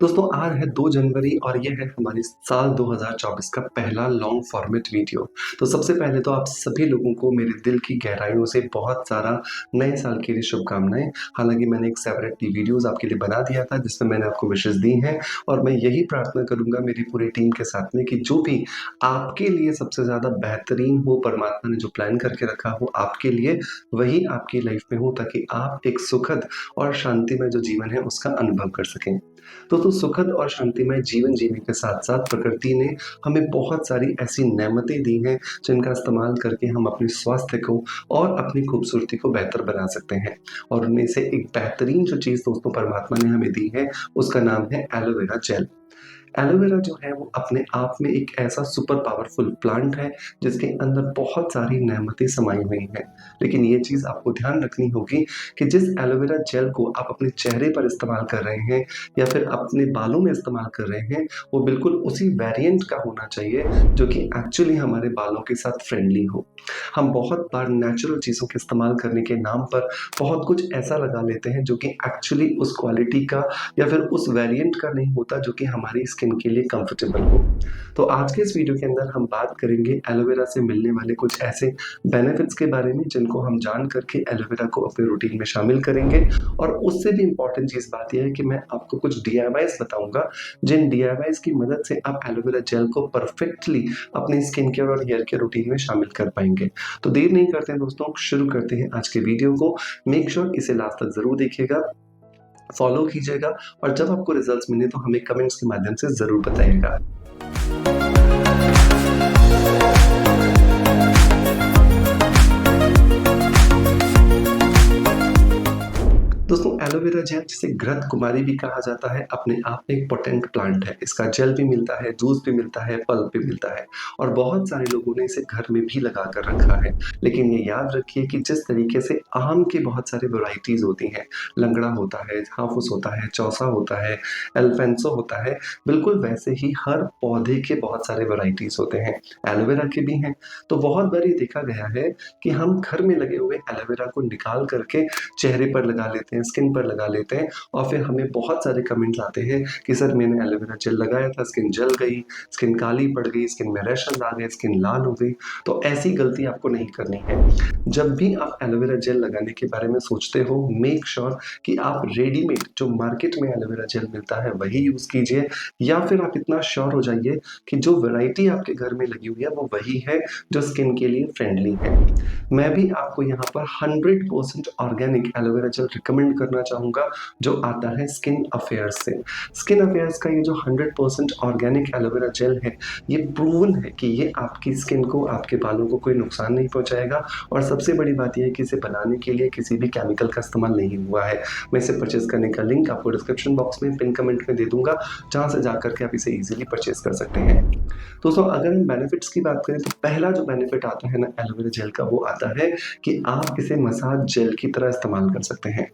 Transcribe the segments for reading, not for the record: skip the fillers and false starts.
दोस्तों आज है 2 जनवरी और ये है हमारी साल 2024 का पहला लॉन्ग फॉर्मेट वीडियो। तो सबसे पहले तो आप सभी लोगों को मेरे दिल की गहराइयों से बहुत सारा नए साल के लिए शुभकामनाएँ। हालाँकि मैंने एक सेपरेट वीडियोज़ आपके लिए बना दिया था जिसमें मैंने आपको विशेस दी हैं और मैं यही प्रार्थना करूँगा मेरी पूरी टीम के साथ में कि जो भी आपके लिए सबसे ज़्यादा बेहतरीन हो, परमात्मा ने जो प्लान करके रखा हो आपके लिए, वही आपकी लाइफ में हो ताकि आप एक सुखद और शांतिमय जो जीवन है उसका अनुभव कर सकें। तो सुखद और शांतिमय जीवन जीने के साथ-साथ प्रकृति ने हमें बहुत सारी ऐसी नेमतें दी हैं, जिनका इस्तेमाल करके हम अपने स्वास्थ्य को और अपनी खूबसूरती को बेहतर बना सकते हैं। और उनमें से एक बेहतरीन जो चीज़ दोस्तों परमात्मा ने हमें दी है, उसका नाम है एलोवेरा जेल। एलोवेरा जो है वो अपने आप में एक ऐसा सुपर पावरफुल प्लांट है जिसके अंदर बहुत सारी नेमतें समाई हुई हैं। लेकिन ये चीज़ आपको ध्यान रखनी होगी कि जिस एलोवेरा जेल को आप अपने चेहरे पर इस्तेमाल कर रहे हैं या फिर अपने बालों में इस्तेमाल कर रहे हैं, वो बिल्कुल उसी वेरिएंट का होना चाहिए जो कि एक्चुअली हमारे बालों के साथ फ्रेंडली हो। हम बहुत बार नेचुरल चीज़ों के इस्तेमाल करने के नाम पर बहुत कुछ ऐसा लगा लेते हैं जो कि एक्चुअली उस क्वालिटी का या फिर उस वेरिएंट का नहीं होता जो कि हमारी स्किन के लिए कंफर्टेबल हो। तो आज के इस वीडियो के अंदर हम बात करेंगे एलोवेरा से मिलने वाले कुछ ऐसे बेनिफिट्स के बारे में जिनको हम जान करके एलोवेरा को अपने रूटीन में शामिल करेंगे और उससे भी इम्पोर्टेंट चीज़ बात यह है कि मैं आपको कुछ डीआईवाईज़ बताऊँगा, जिन डीआईवाईज़ की मदद से आप एलोवेरा जेल को परफेक्टली अपनी स्किन केयर और हेयर केयर रूटीन में शामिल कर पाएँगे। तो देर नहीं करते हैं दोस्तों, शुरू करते हैं आज के वीडियो को। मेक श्योर इसे लास्ट तक ज़रूर देखिएगा, फॉलो कीजिएगा और जब आपको रिजल्ट्स मिले तो हमें कमेंट्स के माध्यम से ज़रूर बताइएगा। दोस्तों एलोवेरा जेल जिसे घृत कुमारी भी कहा जाता है, अपने आप में एक पोटेंट प्लांट है। इसका जेल भी मिलता है, जूस भी मिलता है, पल्प भी मिलता है और बहुत सारे लोगों ने इसे घर में भी लगा कर रखा है। लेकिन ये याद रखिए कि जिस तरीके से आम के बहुत सारे वैराइटीज़ होती हैं, लंगड़ा होता है, हाफूस होता है, चौसा होता है, एल्फेंसो होता है, बिल्कुल वैसे ही हर पौधे के बहुत सारे वैराइटीज़ होते हैं। एलोवेरा के भी हैं। तो बहुत बार ये देखा गया है कि हम घर में लगे हुए एलोवेरा को निकाल करके चेहरे पर लगा लेते हैं, स्किन पर लगा लेते हैं और फिर हमें बहुत सारे कमेंट्स आते हैं कि सर मैंने एलोवेरा जेल लगाया था, स्किन जल गई, स्किन काली पड़ गई, स्किन में रैशेस आ गए, स्किन लाल हो गई। तो ऐसी गलती आपको नहीं करनी है। जब भी आप एलोवेरा जेल लगाने के बारे में सोचते हो, मेक श्योर कि आप रेडीमेड जो मार्केट में एलोवेरा जेल मिलता है वही यूज़ कीजिए या फिर आप इतना श्योर हो जाइए कि जो वैरायटी आपके घर में लगी हुई है वो वही है जो स्किन के लिए फ्रेंडली है। मैं भी आपको यहाँ पर 100% ऑर्गेनिक एलोवेरा जेल रिकमेंड करना चाहूँगा जो आता है स्किन अफेयर्स से। स्किन अफेयर्स का ये जो 100% ऑर्गेनिक एलोवेरा जेल है, ये प्रूवन है कि ये आपकी स्किन को, आपके बालों को कोई नुकसान नहीं पहुँचाएगा और सबसे बड़ी बात ये है कि इसे बनाने के लिए किसी भी केमिकल का इस्तेमाल नहीं हुआ है। मैं इसे परचेज़ करने का लिंक आपको डिस्क्रिप्शन बॉक्स में पिन कमेंट में दे दूँगा, जहाँ से जाकर के आप इसे ईज़िली परचेज़ कर सकते हैं। दोस्तों अगर हम बेनिफिट्स की बात करें तो पहला जो बेनिफिट आता है ना एलोवेरा जेल का, वो आता है कि आप इसे मसाज जेल की तरह इस्तेमाल कर सकते हैं।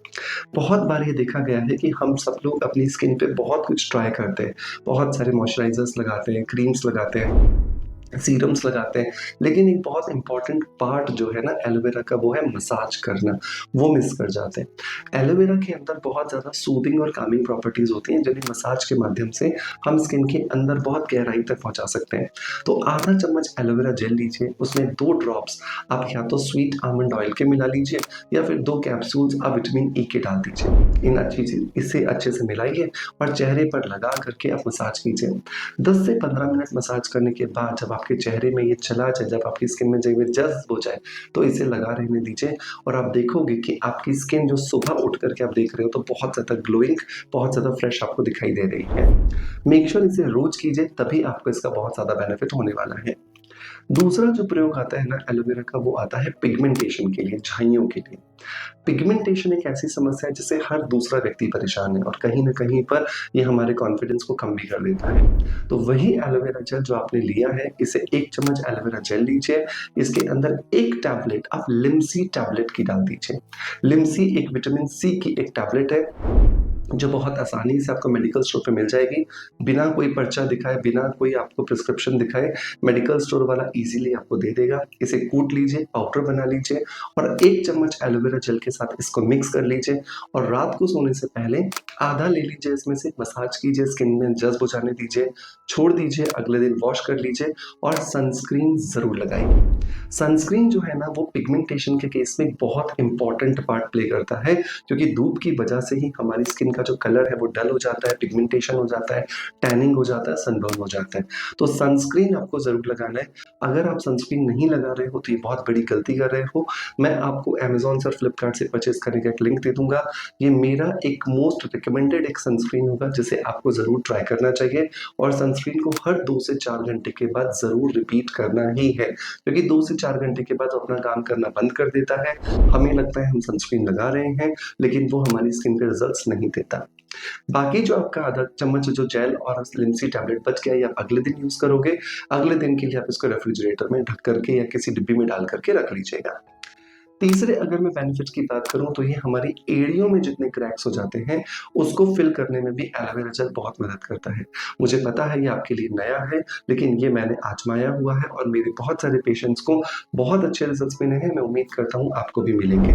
बहुत बार ये देखा गया है कि हम सब लोग अपनी स्किन पे बहुत कुछ ट्राई करते हैं, बहुत सारे मॉइस्चराइज़र्स लगाते हैं, क्रीम्स लगाते हैं, सीरम्स लगाते हैं, लेकिन एक बहुत इम्पोर्टेंट पार्ट जो है ना एलोवेरा का, वो है मसाज करना, वो मिस कर जाते हैं। एलोवेरा के अंदर बहुत ज़्यादा सूदिंग और कामिंग प्रॉपर्टीज़ होती हैं जिन्हें मसाज के माध्यम से हम स्किन के अंदर बहुत गहराई तक पहुँचा सकते हैं। तो आधा चम्मच एलोवेरा जेल लीजिए, उसमें 2 ड्रॉप्स आप या तो स्वीट आमंड ऑयल के मिला लीजिए या फिर 2 कैप्सूल्स आप विटामिन ई के डाल दीजिए। इसे अच्छे से मिलाइए और चेहरे पर लगा करके आप मसाज कीजिए। 10 से 15 मिनट मसाज करने के बाद जब आपके चेहरे में ये चला जाए, जब आपकी स्किन में जब ये जज़्ब हो जाए, तो इसे लगा रहने दीजिए और आप देखोगे कि आपकी स्किन जो सुबह उठ कर के आप देख रहे हो तो बहुत ज़्यादा ग्लोइंग, बहुत ज़्यादा फ्रेश आपको दिखाई दे रही है। मेक श्योर इसे रोज़ कीजिए, तभी आपको इसका बहुत ज़्यादा बेनिफिट होने वाला है। दूसरा जो प्रयोग आता है ना एलोवेरा का, वो आता है पिगमेंटेशन के लिए, झाइयों के लिए। पिगमेंटेशन एक ऐसी समस्या है जिससे हर दूसरा व्यक्ति परेशान है और कहीं न कहीं पर ये हमारे कॉन्फिडेंस को कम भी कर देता है। तो वही एलोवेरा जेल जो आपने लिया है, इसे 1 चम्मच एलोवेरा जेल लीजिए, इसके अंदर 1 टैबलेट आप लिमसी टैबलेट की डाल दीजिए। लिमसी एक विटामिन सी की एक टैबलेट है जो बहुत आसानी से आपको मेडिकल स्टोर पे मिल जाएगी, बिना कोई पर्चा दिखाए, बिना कोई आपको प्रिस्क्रिप्शन दिखाए, मेडिकल स्टोर वाला ईज़िली आपको दे देगा। इसे कूट लीजिए, पाउडर बना लीजिए और 1 चम्मच एलोवेरा जेल के साथ इसको मिक्स कर लीजिए और रात को सोने से पहले आधा ले लीजिए, इसमें से मसाज कीजिए, स्किन में जज़्ब हो जाने दीजिए, छोड़ दीजिए, अगले दिन वॉश कर लीजिए और सनस्क्रीन ज़रूर लगाइए। सनस्क्रीन जो है ना, वो पिगमेंटेशन के केस में बहुत इम्पोर्टेंट पार्ट प्ले करता है, क्योंकि धूप की वजह से ही हमारी स्किन का जो कलर है वो डल हो जाता है, पिगमेंटेशन हो जाता है, टैनिंग हो जाता है, सनबर्न हो जाता है। तो सनस्क्रीन आपको ज़रूर लगाना है। अगर आप सनस्क्रीन नहीं लगा रहे हो तो ये बहुत बड़ी गलती कर रहे हो। मैं आपको अमेज़न से और फ्लिपकार्ट से परचेज़ करने का एक लिंक दे दूँगा। ये मेरा एक मोस्ट रिकमेंडेड एक सनस्क्रीन होगा, जिसे आपको ज़रूर ट्राई करना चाहिए और सनस्क्रीन को हर 2 से 4 घंटे के बाद ज़रूर रिपीट करना ही है, क्योंकि 2 से 4 घंटे के बाद अपना काम करना बंद कर देता है। हमें लगता है हम सनस्क्रीन लगा रहे हैं, लेकिन वो हमारी स्किन पे रिजल्ट्स नहीं देता। बाकी जो आपका आधा चम्मच जो जेल और लिनसी टैबलेट बच गया, ये आप अगले दिन यूज़ करोगे। अगले दिन के लिए आप इसको रेफ्रिजरेटर में ढक करके या किसी डिब्बी में डाल करके रख लीजिएगा। तीसरे अगर मैं बेनिफिट्स की बात करूँ तो ये हमारी एड़ियों में जितने क्रैक्स हो जाते हैं, उसको फिल करने में भी एलोवेरा जेल बहुत मदद करता है। मुझे पता है ये आपके लिए नया है, लेकिन ये मैंने आज़माया हुआ है और मेरे बहुत सारे पेशेंट्स को बहुत अच्छे रिजल्ट्स मिले हैं। मैं उम्मीद करता हूँ आपको भी मिलेंगे।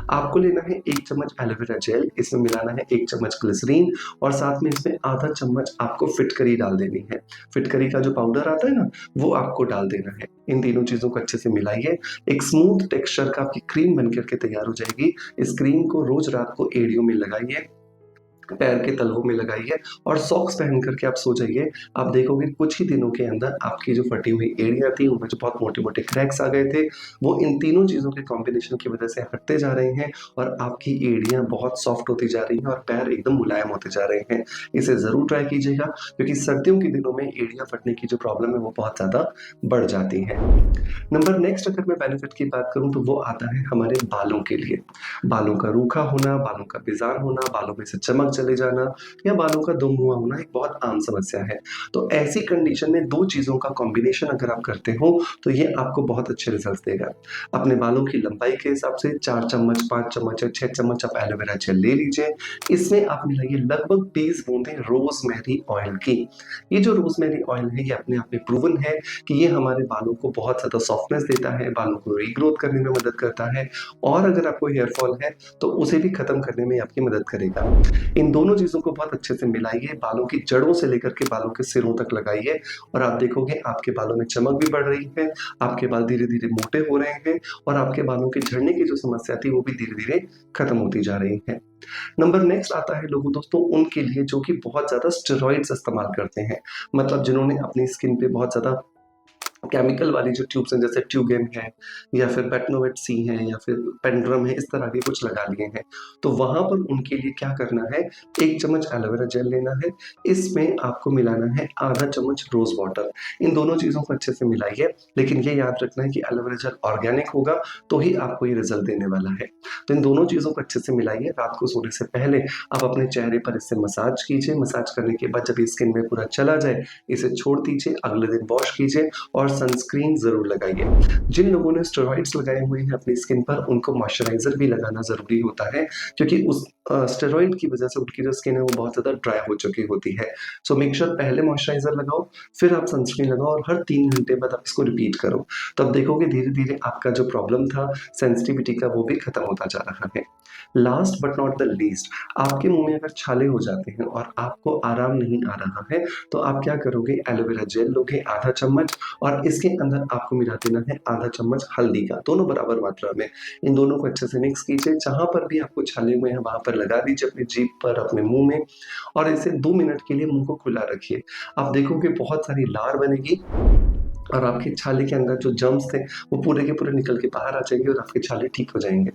आपको लेना है 1 चम्मच एलोवेरा जेल, इसमें मिलाना है 1 चम्मच ग्लिसरीन और साथ में इसमें आधा चम्मच आपको फिटकरी डाल देनी है। फिटकरी का जो पाउडर आता है ना, वो आपको डाल देना है। इन तीनों चीज़ों को अच्छे से मिलाइए। एक स्मूथ टेक्सचर का आपकी क्रीम बन कर के तैयार हो जाएगी। इस क्रीम को रोज़ रात को एड़ियों में लगाइए, पैर के तलवों में लगाइए और सॉक्स पहन करके आप सो जाइए। आप देखोगे कुछ ही दिनों के अंदर आपकी जो फटी हुई एड़ियाँ थी, उनमें जो बहुत मोटे-मोटे क्रैक्स आ गए थे, वो इन तीनों चीज़ों के कॉम्बिनेशन की वजह से हटते जा रहे हैं और आपकी एड़ियाँ बहुत सॉफ्ट होती जा रही हैं और पैर एकदम मुलायम होते जा रहे हैं। इसे ज़रूर ट्राई कीजिएगा, क्योंकि सर्दियों के दिनों में एड़ियाँ फटने की जो प्रॉब्लम है, वो बहुत ज़्यादा बढ़ जाती है। नंबर नेक्स्ट अगर मैं बेनिफिट की बात करूँ तो वो आता है हमारे बालों के लिए। बालों का रूखा होना, बालों का बेज़ार होना, बालों में से चमक चले जाना या बालों का दुम हुआ होना एक बहुत आम समस्या है। तो ऐसी कंडीशन में 2 चीज़ों का कॉम्बिनेशन अगर आप करते हो तो ये आपको बहुत अच्छे रिजल्ट्स देगा। अपने बालों की लंबाई के हिसाब से 4 चम्मच, 5 चम्मच या 6 चम्मच आप एलोवेरा जेल ले लीजिए। इसमें आप मिलाइए लगभग 20 बूंदें रोज़मेरी ऑयल की। ये जो रोज़मेरी ऑयल है, ये अपने आप में प्रूवन है कि ये हमारे बालों को बहुत ज़्यादा सॉफ्टनेस देता है, बालों को रीग्रोथ करने में मदद करता है और अगर आपको हेयर फॉल है तो उसे भी खत्म करने में आपकी मदद करेगा। इन दोनों चीज़ों को बहुत अच्छे से मिलाइए, बालों की जड़ों से लेकर के बालों के सिरों तक लगाइए और आप देखोगे आपके बालों में चमक भी बढ़ रही है, आपके बाल धीरे-धीरे मोटे हो रहे हैं और आपके बालों के झड़ने की जो समस्या थी वो भी धीरे-धीरे खत्म होती जा रही है। नंबर नेक्स्ट आता है लोगों दोस्तों उनके लिए जो कि बहुत ज़्यादा स्टेरॉइड्स इस्तेमाल करते हैं। मतलब जिन्होंने अपनी स्किन पे बहुत ज़्यादा केमिकल वाली जो ट्यूब्स हैं, जैसे ट्यूगेम है या फिर बेटनोवेट सी है या फिर पेंड्रम है, इस तरह के कुछ लगा लिए हैं। तो वहाँ पर उनके लिए क्या करना है, 1 चम्मच एलोवेरा जेल लेना है, इसमें आपको मिलाना है आधा चम्मच रोज़ वाटर। इन दोनों चीज़ों को अच्छे से मिलाइए, लेकिन ये याद रखना है कि एलोवेरा जेल ऑर्गेनिक होगा तो ही आपको ये रिज़ल्ट देने वाला है। तो इन दोनों चीज़ों को अच्छे से मिलाइए, रात को सोने से पहले आप अपने चेहरे पर इससे मसाज कीजिए। मसाज करने के बाद जब ये स्किन में पूरा चला जाए, इसे छोड़ दीजिए, अगले दिन वॉश कीजिए और सनस्क्रीन ज़रूर लगाइए। जिन लोगों ने स्टेरॉइड्स लगाए हुए हैं अपनी स्किन पर, उनको मॉइस्चराइज़र भी लगाना ज़रूरी होता है, क्योंकि उस स्टेरॉइड की वज़ह से उनकी जो स्किन है वो बहुत ज़्यादा ड्राई हो चुकी होती है। सो मेक श्योर पहले मॉइस्चराइज़र लगाओ, फिर आप सनस्क्रीन लगाओ और हर 3 घंटे बाद आप इसको रिपीट करो। तब देखोगे धीरे-धीरे आपका जो प्रॉब्लम था सेंसिटिविटी का, वो भी खत्म होता जा रहा है। Last but not the least, आपके मुँह में अगर छाले हो जाते हैं और आपको आराम नहीं आ रहा है, तो आप क्या करोगे, एलोवेरा जेल लोगे आधा चम्मच और इसके अंदर आपको मिला देना है आधा चम्मच हल्दी का, दोनों बराबर मात्रा में। इन दोनों को अच्छे से मिक्स कीजिए, जहाँ पर भी आपको छाले हुए हैं वहाँ पर लगा दीजिए अपनी जीभ पर, अपने मुँह में और इसे 2 मिनट के लिए मुँह को खुला रखिए। आप देखोगे बहुत सारी लार बनेगी और आपके छाले के अंदर जो जर्म्स थे वो पूरे के पूरे निकल के बाहर आ जाएंगे और आपके छाले ठीक हो जाएँगे।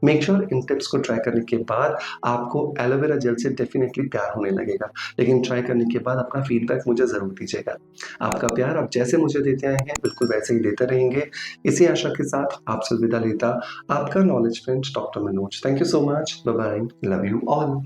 मेक श्योर इन टिप्स को ट्राई करने के बाद आपको एलोवेरा जेल से डेफिनिटली प्यार होने लगेगा। लेकिन ट्राई करने के बाद अपना फीडबैक मुझे ज़रूर दीजिएगा। आपका प्यार आप जैसे मुझे देते आए हैं बिल्कुल वैसे ही देते रहेंगे। इसी आशा के साथ आपसे विदा लेता आपका knowledge friend doctor Manoj. Thank you so much. Bye bye. Love you all.